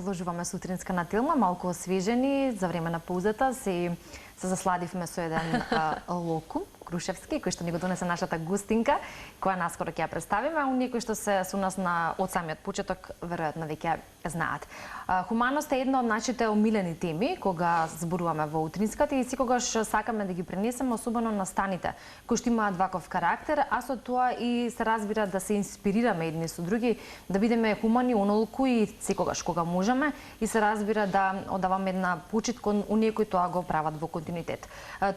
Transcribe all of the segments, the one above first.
вложуваме сутринска на телма, малку освежени за време на паузата, се засладивме со еден локум крушевски, кој што ни го донесе нашата гостинка, која наскоро ќе ја представиме, а оние кои што се со нас од самиот почеток, веројатно веќе знаат. Хуманост е една од нашите омилени теми кога зборуваме во утринската и секогаш сакаме да ги пренесеме, особено настаните, кои што имаат ваков карактер, а со тоа и се разбира да се инспирираме едни со други, да бидеме хумани онолку и секогаш кога можеме и се разбира да одаваме една почит кон оние кои тоа го прават во континуитет.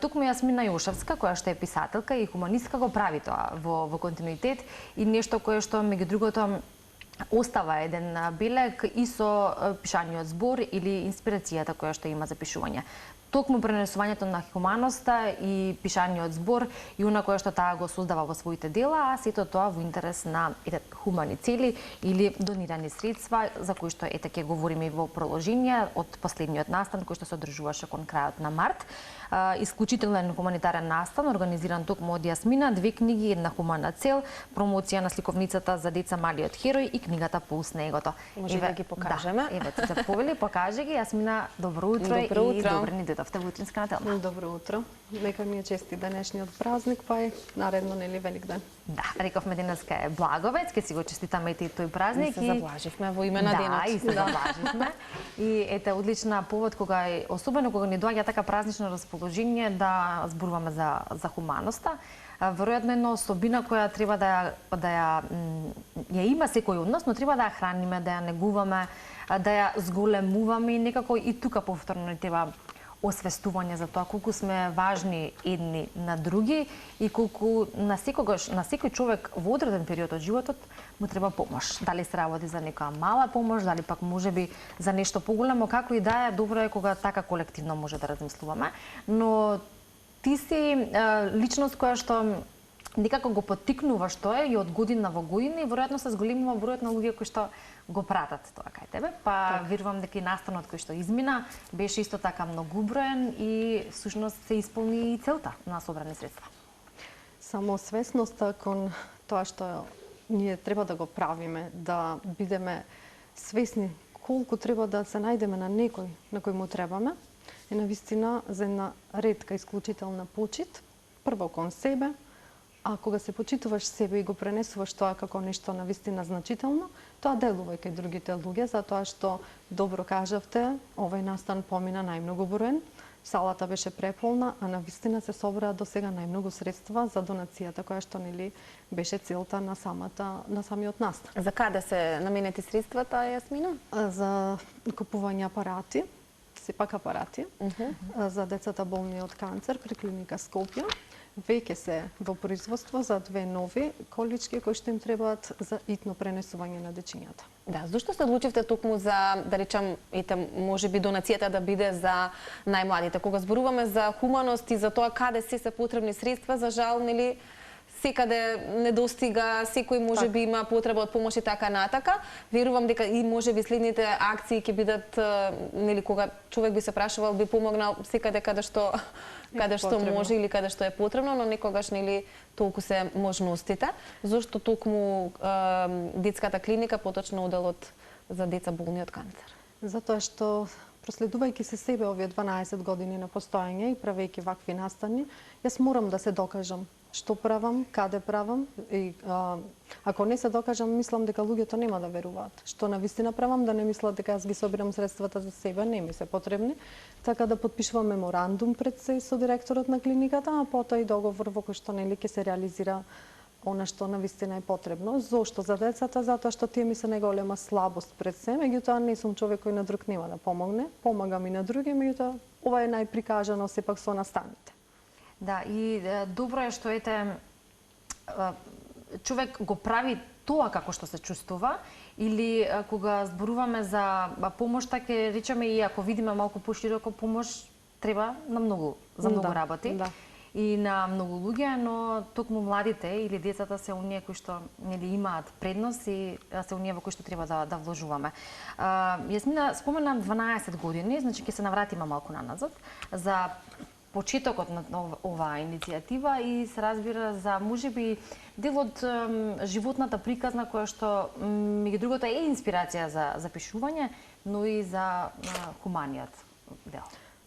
Токму Јасмина Јошевска, која што е писателка и хуманистка, го прави тоа во континуитет и нешто кое што меѓу другото остава еден белег и со пишаниот збор или инспирацијата која што има за пишување. Токму пренесувањето на хуманоста и пишаниот збор и она кое што таа го создава во своите дела, а сето тоа во интерес на хумани цели или донирани средства, за кои што ете ќе говориме и во продолжение од последниот настан кој што се одржуваше кон крајот на март. Исклучителен хуманитарен настан, организиран токму од Јасмина, 2 книги, една хумана цел, промоција на сликовницата за деца Малиот херој и книгата Пулс на егото. Може да ги покажеме? Да, ево ти се повели, покажи ги. Јасмина, добро утро и добро ни дојдовте во утринска на телма. Добро утро. Нека ми е честит денешниот празник, па е наредно нели Великден. Да, рековме денеска е Благовец, ќе си го честитаме и тој празник. И се заблаживме во име на денот. Да, и се заблаживме. И ете одлична повод кога особено кога ни доаѓа така празнично расположение да зборуваме за хуманоста. Веројатно една особина која треба да ја има секој од нас, но треба да ја храниме, да ја негуваме, да ја зголемуваме и некако и тука повторно ни треба освестување за тоа колку сме важни едни на други и колку на секој човек во одреден период од животот му треба помош. Дали се работи за некоја мала помош, дали пак можеби за нешто поголемо, како и да е, добро е кога така колективно може да размислуваме, но ти си личност која што некако го поттикнуваш тоа и од година во година и веројатно се зголемува бројот на луѓе кои што го пратат тоа кај тебе, па верувам дека и настанот кој што измина беше исто така многуброен и всушност се исполни и целта на собрани средства. Само свесноста кон тоа што ние треба да го правиме, да бидеме свесни колку треба да се најдеме на некој на кој му требаме, е навистина за една ретка исклучителна почит, прво кон себе, а кога се почитуваш себе и го пренесуваш тоа како нешто навистина значително, тоа делува и кај другите луѓе, затоа што добро кажавте, овој настан помина најмногу броен, салата беше преполна, а навистина се собраа до сега најмногу средства за донацијата која што нели беше целта на самиот настан. За каде се наменети средствата, Јасмина? За купување апарати, сепак апарати, за децата болни од канцер при клиника Скопје. Веќе се во производство за 2 нови колички кои што им требаат за итно пренесување на дечињата. Да, зошто се одлучивте токму за, да речам, можеби донацијата да биде за најмладите? Кога зборуваме за хуманост и за тоа каде се потребни средства, за жал, нели, секаде недостига, секој можеби има потреба од помош и така натака. Верувам дека и можеби следните акции ќе бидат, нели, кога човек би се прашувал, би помогнал секаде каде што може или каде што е потребно, но некогаш нели толку се можностите. Зошто токму детската клиника, поточно оделот за деца болни од канцер? Затоа што проследувајќи се себе овие 12 години на постоење и правејќи вакви настани, јас морам да се докажам што правам, каде правам и ако не се докажам, мислам дека луѓето нема да веруваат. Што навистина правам, да не мислат дека јас ги собирам средствата за себе, не ми се потребни. Така да потпишувам меморандум пред се со директорот на клиниката, а потоа и договор во кој што нели ќе се реализира она што навистина е потребно. Зошто за децата? Затоа што тие ми се најголема слабост пред се, меѓутоа не сум човек кој на друг нема да помогне, помагам и на други, меѓутоа ова е најприкажано сепак со настаните. Да, и добро е што човек го прави тоа како што се чувствува, или кога зборуваме за помош, така речеме и ако видиме малку пошироко помош, треба на за многу работи. Да. И на многу луѓе, но токму младите или децата се оние кои што нели имаат предност и се оние во кои што треба да вложуваме. Јасмина спомена 12 години, значи ќе се навратиме малку наназад за почетокот на оваа иницијатива и се разбира за можеби дел од животната приказна која што меѓу другото е инспирација за пишување, но и за хуманиот дел.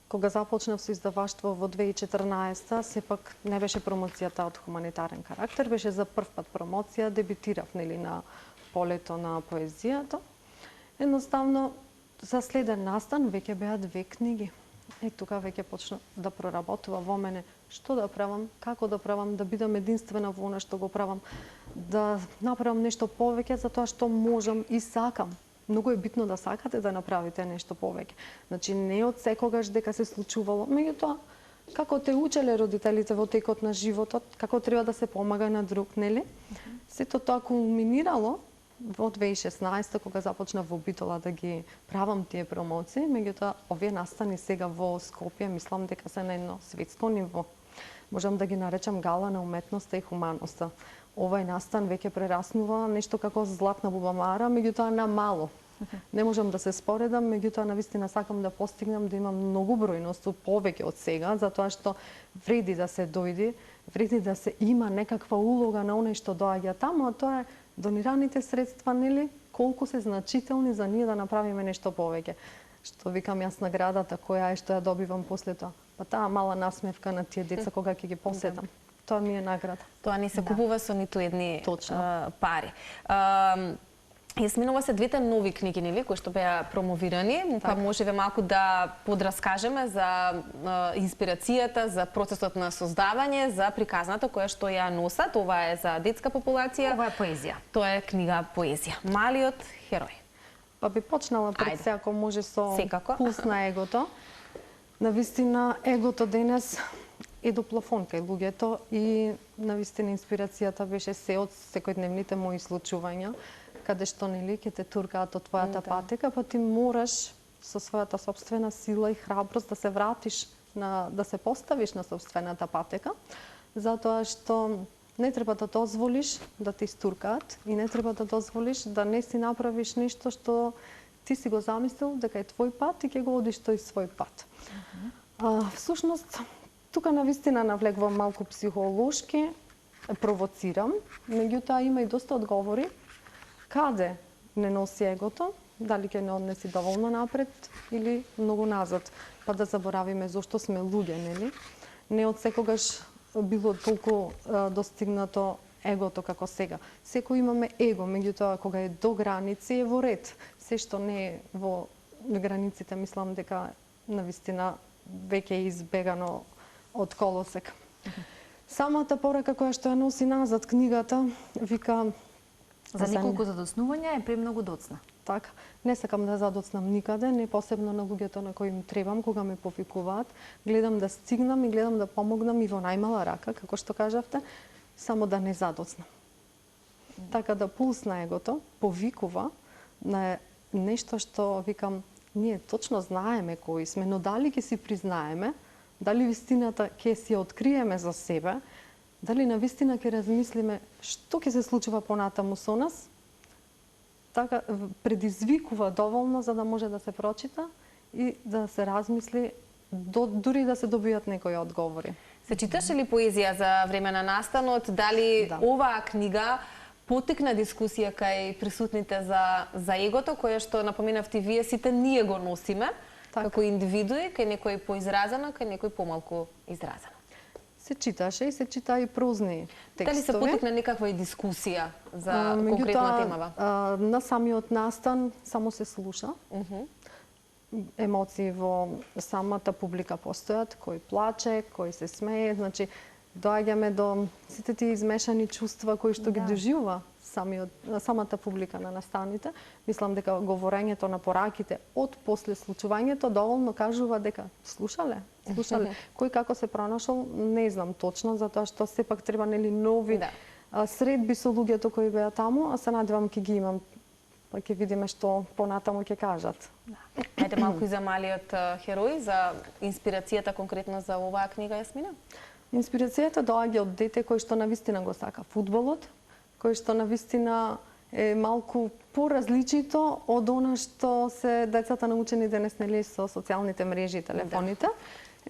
Кога започнав со издаваштво во 2014, сепак не беше промоцијата од хуманитарен карактер, беше за прв пат промоција, дебютирав на полето на поезијата. Едноставно, за следен настан веќе беа 2 книги. И тука веќе почна да проработува во мене што да правам, како да правам, да бидам единствена во она што го правам, да направам нешто повеќе за тоа што можам и сакам. Многу е битно да сакате да направите нешто повеќе. Значи не од секогаш дека се случувало, меѓутоа како те учеле родителите во текот на животот, како треба да се помага на друг, нели? Сето тоа кулминирало во 2016 кога започнав во Битола да ги правам тие промоции, меѓутоа овие настани сега во Скопје мислам дека се на едно светско ниво. Можам да ги наречам гала на уметноста и хуманоста. Овај настан веќе прераснува нешто како златна бубамара, меѓутоа на мало. Не можам да се споредам, меѓутоа навистина сакам да постигнам да имам многу бројност повеќе од сега, затоа што вреди да се дојди, вреди да се има некаква улога на оној што доаѓа таму, а тоа е донираните средства, нели, колку се значителни за ние да направиме нешто повеќе. Што викам јас наградата која е што ја добивам после тоа. Па таа мала насмевка на тие деца кога ќе ги посетам. Тоа ми е награда. Тоа не се купува со ниту едни пари. Јасминова се 2 нови книги, нели, кои што беа промовирани, па можеме малку да подраскажеме за инспирацијата, за процесот на создавање, за приказната која што ја носат. Ова е за детска популација. Ова е поезија. Тоа е книга поезија. Малиот херој. Па би почнала пред се, ако може со Секако. пулс на егото. Навистина, егото денес е до плафон кај луѓето и навистина инспирацијата беше се од секојдневните мои случувања, каде што нели ќе те туркаат од твојата патека, па ти мораш со својата сопствена сила и храброст да се вратиш да се поставиш на сопствената патека, затоа што не треба да дозволиш да те истуркаат и не треба да дозволиш да не си направиш нешто што ти си го замислил дека е твој пат и ќе го одиш тој свој пат. Всушност, тука навистина навлегувам малку психолошки, провоцирам, меѓутоа има и доста одговори каде не носи егото, дали ќе не однеси доволно напред или многу назад, па да заборавиме зошто сме луѓе, нели? Не од секогаш било толку достигнато егото како сега. Секој имаме его, меѓутоа кога е до граници е во ред. Се што не е во границите, мислам дека навистина веќе е избегано од колосек. Самата порака која што ја носи назад книгата, вика за неколку задоцнувања е премногу доцна. Така, не сакам да задоцнам никаде, не посебно на луѓето на кои им требам кога ме повикуваат. Гледам да стигнам и гледам да помогнам и во најмала рака, како што кажавте, само да не задоцнам. Така да пулс на егото повикува на нешто што викам, ние точно знаеме кои сме, но дали ќе си признаеме, дали вистината ќе си откриеме за себе, дали навистина ќе размислиме што ќе се случува понатаму со нас, така предизвикува доволно за да може да се прочита и да се размисли, дури да се добијат некои одговори. Се читаше ли поезија за време на настанот? Дали оваа книга потекна дискусија кај присутните за егото, кое што напоменавте вие, сите ние го носиме, како индивидуи, кај некој поизразено, кај некој помалку изразено? Се читаше и се чита и прозни текстови. Дали се потекна некаква и дискусија за конкретна темава? На самиот настан само се слуша. Емоции во самата публика постојат, кој плаче, кој се смее, значи доаѓаме до сите тие измешани чувства кои што ги доживува самата публика на настаните. Мислам дека говорењето на пораките од после случувањето доволно кажува дека слушале. Кој како се пронашол, не знам точно, затоа што сепак треба нели нови средби со луѓето кои беа таму, а се надевам ќе ги имам, па ќе видиме што понатаму ќе кажат. Ајде малку и за малиот херој, за инспирацијата конкретно за оваа книга, Јасмина? Инспирацијата доаѓа од дете кој што навистина го сака фудбалот, кој што навистина е малку поразличито од она што се децата научени денес нели со социјалните мрежи и телефоните.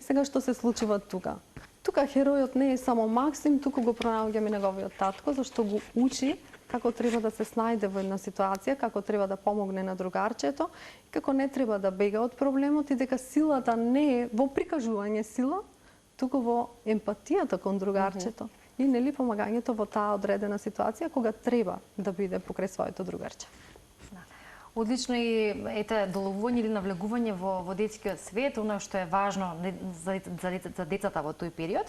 Сега што се случува тука? Тука херојот не е само Максим, туку го пронаоѓаме неговиот татко, зашто го учи како треба да се снајде во една ситуација, како треба да помогне на другарчето, како не треба да бега од проблемот и дека силата не е во прикажување сила, туку во емпатијата кон другарчето и нели помагањето во таа одредена ситуација кога треба да биде покрај своето другарче. Одлично и ете доловување или навлегување во детскиот свет, она што е важно за децата во тој период.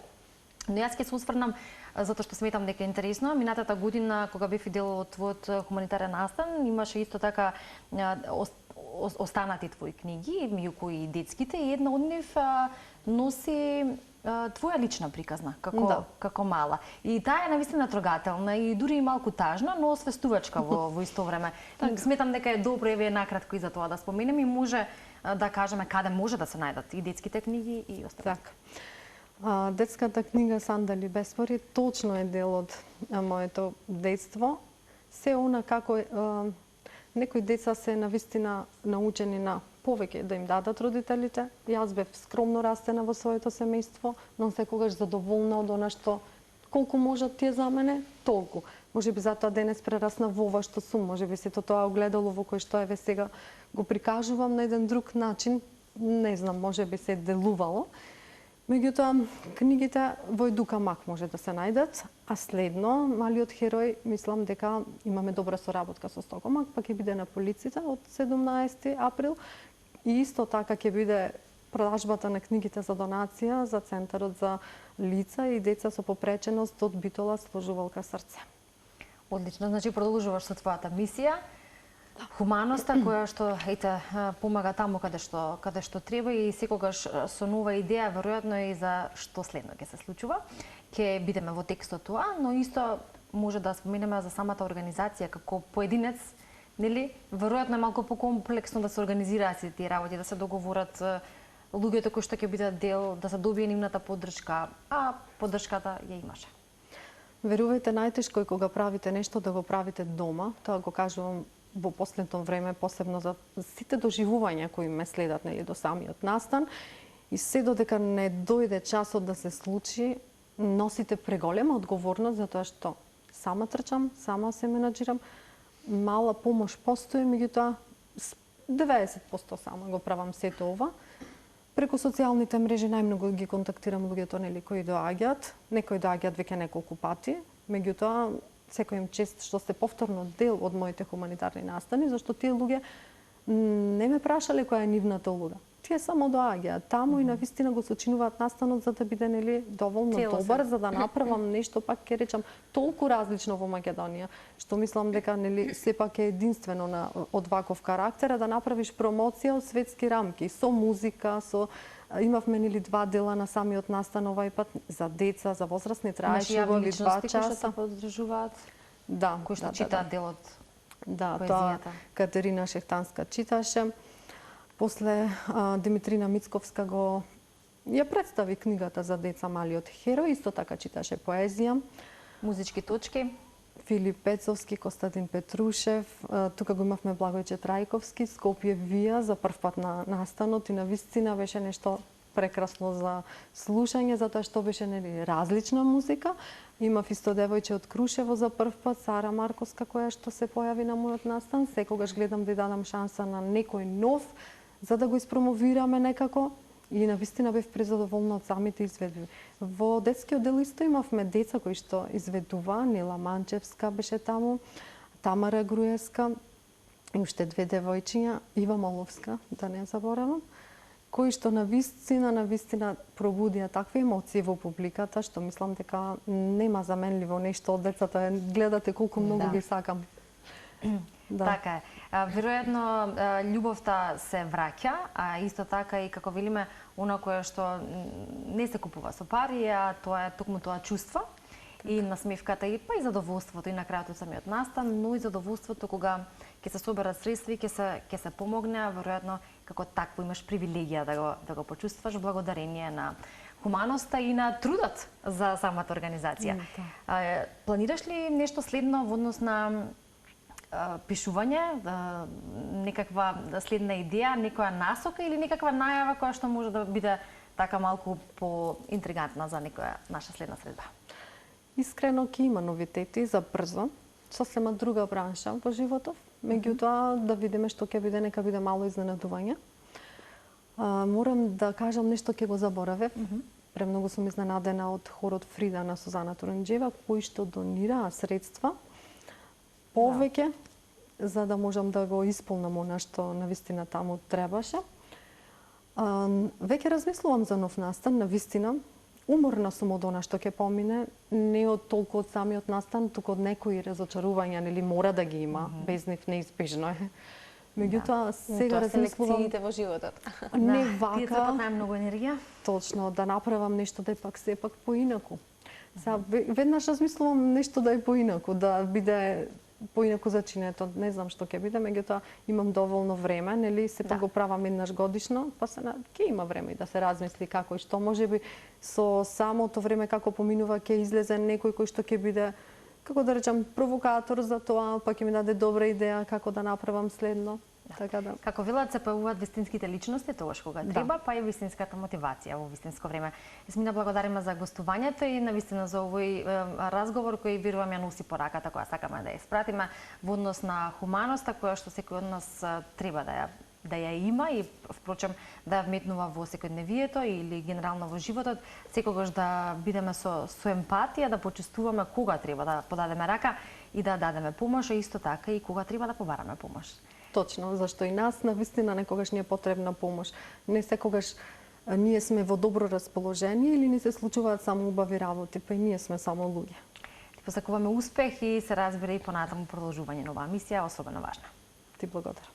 Но јас ќе се осврнам затоа што сметам дека е интересно. Минатата година кога бев дел од твојот хуманитарен настан, имаше исто така останати твои книги, меѓу кои и детските, и една од нив носи твоја лична приказна како мала. И таа е навистина трогателна и дури и малку тажна, но освестувачка во исто време. Сметам дека е добро еве накратко и за тоа да споменеме и може да кажеме каде може да се најдат и детските книги и останати. Детската книга Сандали Беспори точно е дел од моето детство. Се она како некои деца се навистина научени на повеќе да им дадат родителите. Јас бев скромно растена во своето семејство, но секогаш задоволна од она што колку можат тие за мене, толку. Можеби затоа денес прерасна во ова што сум, можеби сето тоа огледало во кој што еве сега го прикажувам на еден друг начин, не знам, можеби се делувало. Меѓутоа, книгите во Едука Мак може да се најдат, а следно, Малиот херој, мислам дека имаме добра соработка со Стокомак, па ќе биде на полиците од 17 април и исто така ќе биде продажбата на книгите за донација за Центарот за лица и деца со попреченост од Битола Сложувалка срце. Одлично, значи продолжуваш со твојата мисија. Хуманоста која што помага таму каде што треба и секогаш со нова идеја, веројатно и за што следно ќе се случува. Ќе бидеме во текстот тоа, но исто може да споменеме за самата организација како поединец, нели? Веројатно е малку покомплексно да се организираат сите тие работи, да се договорат луѓето кои што ќе бидат дел, да се добие нивната поддршка, а поддршката ја имаше. Верувајте, најтешко е кога правите нешто да го правите дома, тоа го кажувам во последно време, посебно за сите доживувања кои ме следат нели до самиот настан и се додека не дојде часот да се случи, носите преголема одговорност затоа што сама трчам, сама се менаџирам, мала помош постои, меѓутоа 90% сама го правам сето ова. Преку социјалните мрежи најмногу ги контактирам луѓето нели кои доаѓаат, некои доаѓаат веќе неколку пати, меѓутоа секој им чест што сте повторно дел од моите хуманитарни настани, зашто тие луѓе не ме прашале која е нивната улога. Тие само доаѓаат таму и навистина го сочинуваат настанот за да биде нели доволно добар, за да направам нешто пак ќе речам толку различно во Македонија, што мислам дека нели сепак е единствено од ваков карактер да направиш промоција од светски рамки со музика, со имавме нели 2 дела на самиот настан овај пат за деца, за возрастни, траеше во 2 часа. Поддржуваат. Да, кои што читаат делот. Да, тоа Катерина Шехтанска читаше. После Димитрина Мицковска ја представи книгата за деца Малиот херој, исто така читаше поезија. Музички точки. Филип Пецовски, Костадин Петрушев, тука го имавме Благојче Трајковски, Скопје Вија за прв пат на настанот и навистина беше нешто прекрасно за слушање, затоа што беше нели различна музика. Имав исто девојче од Крушево за прв пат, Сара Марковска, која што се појави на мојот настан. Секогаш гледам да дадам шанса на некој нов, за да го испромовираме некако. И навистина бев презадоволна од самите изведби. Во детскиот дел исто имавме деца кои што изведува, Нела Манчевска беше таму, Тамара Груевска и уште 2 девојчиња, Ива Моловска, да не заборавам, кои што навистина пробудија такви емоции во публиката, што мислам дека нема заменливо нешто од децата. Гледате колку многу ги сакам. Да. Така е. Веројатно, љубовта се враќа, а исто така и како велиме, она кое што не се купува со пари, а тоа е токму тоа чувство и насмевката и па и задоволството и на крајот од самиот настан, но и задоволството кога ќе се соберат средства и ќе се помогне, веројатно како такво имаш привилегија да го почувстваш благодарение на хуманоста и на трудот за самата организација. Планираш ли нешто следно во однос на пишување, некаква следна идеја, некоја насока или некаква најава која што може да биде така малку поинтригантна за некоја наша следна средба? Искрено ќе има новитети за брзо, сосема друга бранша во животов. Меѓутоа, да видиме што ќе биде, нека биде мало изненадување. Морам да кажам нешто, ќе го заборавев. Премногу сум изненадена од хорот Фрида на Сузана Турунџиева, кои што донираа средства повеќе, за да можам да го исполнам она што навистина таму требаше. Веќе размислувам за нов настан, навистина. Уморна сум од она што ќе помине, не од толку од самиот настан, туку од некои разочарувања, нели мора да ги има, без нив неизбежно е. Меѓутоа, сега размислувам селекциите во животот. не Тие вака, требаат најмногу енергија. точно, да направам нешто да е пак сепак поинаку. Сега веднаш размислувам нешто да е поинаку, да биде поинаку зачинето. Не знам што ќе биде, меѓутоа имам доволно време, нели сепак го правам еднаш годишно, па ќе има време и да се размисли како и што. Можеби со самото време како поминува ќе излезе некој кој што ќе биде, како да речам, провокатор за тоа, па ќе ми даде добра идеја како да направам следно. Така да. Како велат, се појавуваат вистинските личности тогаш кога треба, па и вистинската мотивација во вистинско време. Јасмина, благодариме за гостувањето и навистина за овој разговор кој верувам ја носи пораката која сакаме да ја испратиме во однос на хуманоста која што секој од нас треба да ја има и впрочем да ја вметнува во секојдневието или генерално во животот, секогаш да бидеме со емпатија, да почувствуваме кога треба да подадеме рака и да дадеме помош, а исто така и кога треба да побараме помош. Точно, зашто и нас навистина некогаш ни е потребна помош. Не секогаш ние сме во добро расположение или ни се случуваат само убави работи, па и ние сме само луѓе. Ти посакуваме успех и се разбира и понатаму продолжување на оваа мисија, особено важна. Ти благодарам.